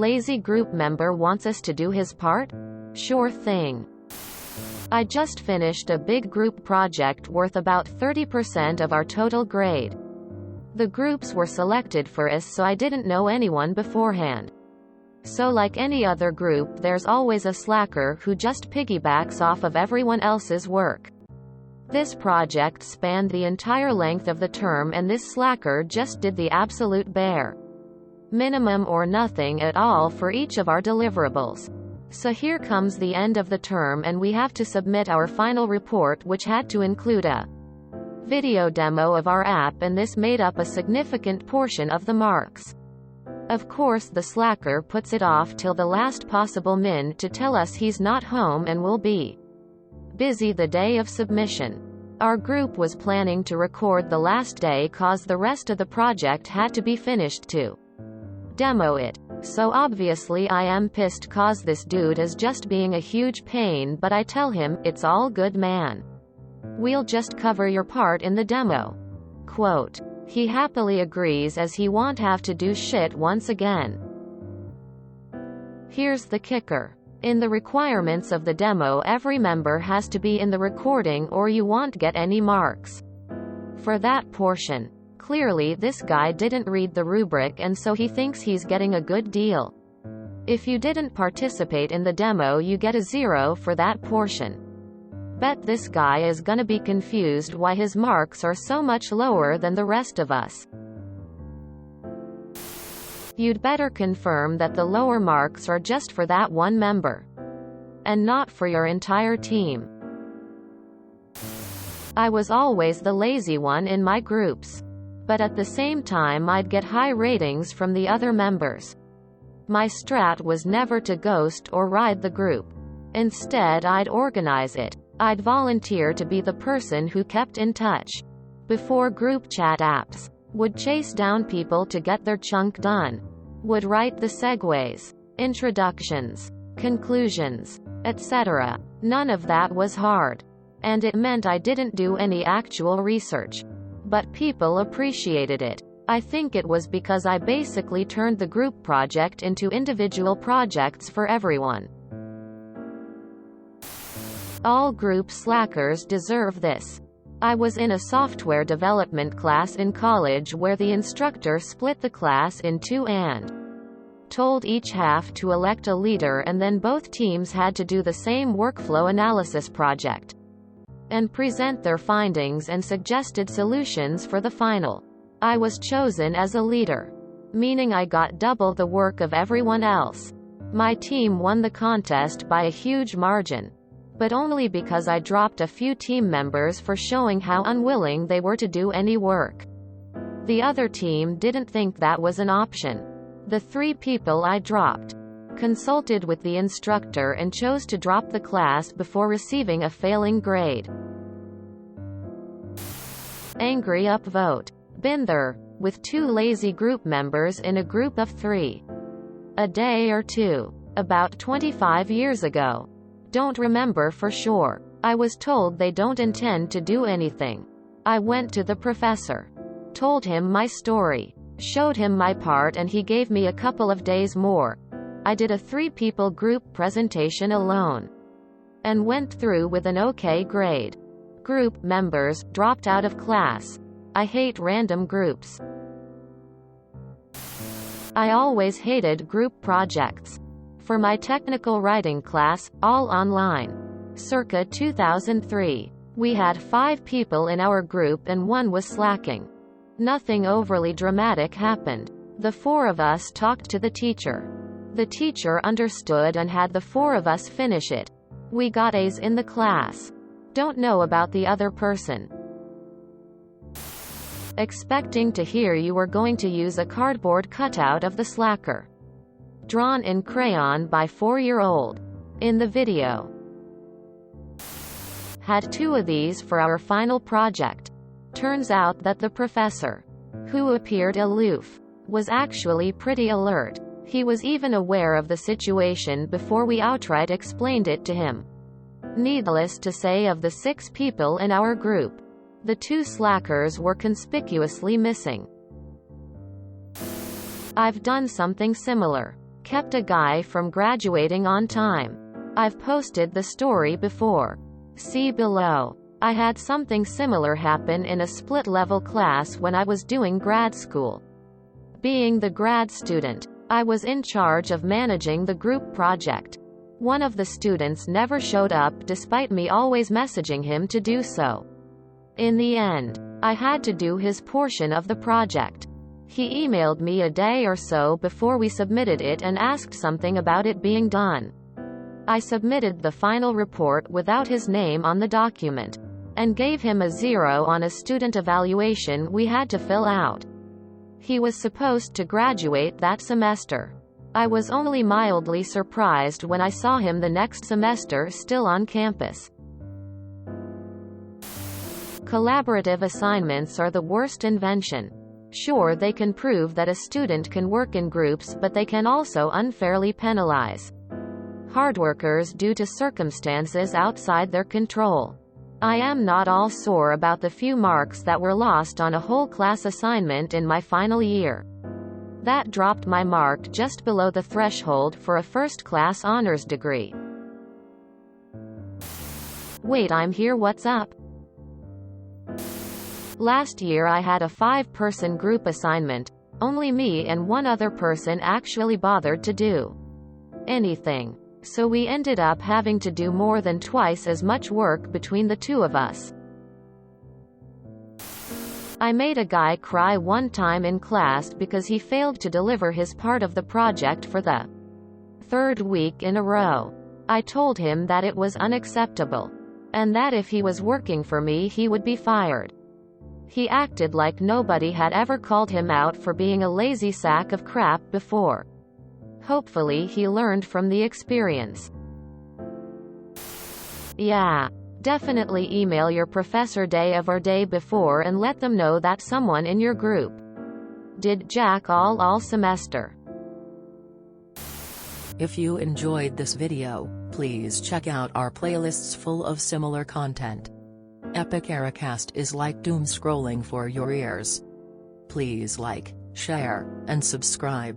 Lazy group member wants us to do his part? Sure thing. I just finished a big group project worth about 30% of our total grade. The groups were selected for us, so I didn't know anyone beforehand. So like any other group, there's always a slacker who just piggybacks off of everyone else's work. This project spanned the entire length of the term, and this slacker just did the absolute bare minimum or nothing at all for each of our deliverables. So here comes the end of the term, and we have to submit our final report, which had to include a video demo of our app, and this made up a significant portion of the marks. Of course, the slacker puts it off till the last possible min to tell us he's not home and will be busy the day of submission. Our group was planning to record the last day cause the rest of the project had to be finished to demo it. So obviously I am pissed cause this dude is just being a huge pain, but I tell him, it's all good man. We'll just cover your part in the demo. Quote. He happily agrees as he won't have to do shit once again. Here's the kicker. In the requirements of the demo, every member has to be in the recording or you won't get any marks for that portion. Clearly this guy didn't read the rubric, and so he thinks he's getting a good deal. If you didn't participate in the demo, you get a 0 for that portion. Bet this guy is gonna be confused why his marks are so much lower than the rest of us. You'd better confirm that the lower marks are just for that one member and not for your entire team. I was always the lazy one in my groups, but at the same time I'd get high ratings from the other members. My strat was never to ghost or ride the group. Instead, I'd organize it. I'd volunteer to be the person who kept in touch before group chat apps, would chase down people to get their chunk done, would write the segues, introductions, conclusions, etc. None of that was hard. And it meant I didn't do any actual research. But people appreciated it. I think it was because I basically turned the group project into individual projects for everyone. All group slackers deserve this. I was in a software development class in college where the instructor split the class in two and told each half to elect a leader, and then both teams had to do the same workflow analysis project and present their findings and suggested solutions for the final. I was chosen as a leader, meaning I got double the work of everyone else. My team won the contest by a huge margin, but only because I dropped a few team members for showing how unwilling they were to do any work. The other team didn't think that was an option. The 3 people I dropped consulted with the instructor and chose to drop the class before receiving a failing grade. Angry upvote. Been there, with 2 lazy group members in a group of 3. A day or two. About 25 years ago. Don't remember for sure. I was told they don't intend to do anything. I went to the professor. Told him my story. Showed him my part, and he gave me a couple of days more. I did a 3-people group presentation alone and went through with an okay grade. Group members dropped out of class. I hate random groups. I always hated group projects. For my technical writing class, all online, circa 2003, we had 5 people in our group and 1 was slacking. Nothing overly dramatic happened. The 4 of us talked to the teacher. The teacher understood and had the 4 of us finish it. We got A's in the class. Don't know about the other person. Expecting to hear you were going to use a cardboard cutout of the slacker, drawn in crayon by 4-year-old. In the video, had 2 of these for our final project. Turns out that the professor, who appeared aloof, was actually pretty alert. He was even aware of the situation before we outright explained it to him. Needless to say, of the 6 people in our group, the 2 slackers were conspicuously missing. I've done something similar. kept a guy from graduating on time. I've posted the story before. See below. I had something similar happen in a split-level class when I was doing grad school. Being the grad student, I was in charge of managing the group project. One of the students never showed up despite me always messaging him to do so. In the end, I had to do his portion of the project. He emailed me a day or so before we submitted it and asked something about it being done. I submitted the final report without his name on the document, and gave him a 0 on a student evaluation we had to fill out. He was supposed to graduate that semester. I was only mildly surprised when I saw him the next semester still on campus. Collaborative assignments are the worst invention. Sure, they can prove that a student can work in groups, but they can also unfairly penalize hardworkers due to circumstances outside their control. I am not all sore about the few marks that were lost on a whole class assignment in my final year. That dropped my mark just below the threshold for a first-class honors degree. Wait, I'm here, what's up? Last year I had a 5-person group assignment. Only me and one other person actually bothered to do anything. So we ended up having to do more than twice as much work between the two of us. I made a guy cry one time in class because he failed to deliver his part of the project for the 3rd week in a row. I told him that it was unacceptable, and that if he was working for me he would be fired. He acted like nobody had ever called him out for being a lazy sack of crap before. Hopefully he learned from the experience. Yeah. Definitely email your professor day of or day before and let them know that someone in your group did jack all semester. If you enjoyed this video, please check out our playlists full of similar content. Epic Ericast is like doom scrolling for your ears. Please like, share, and subscribe.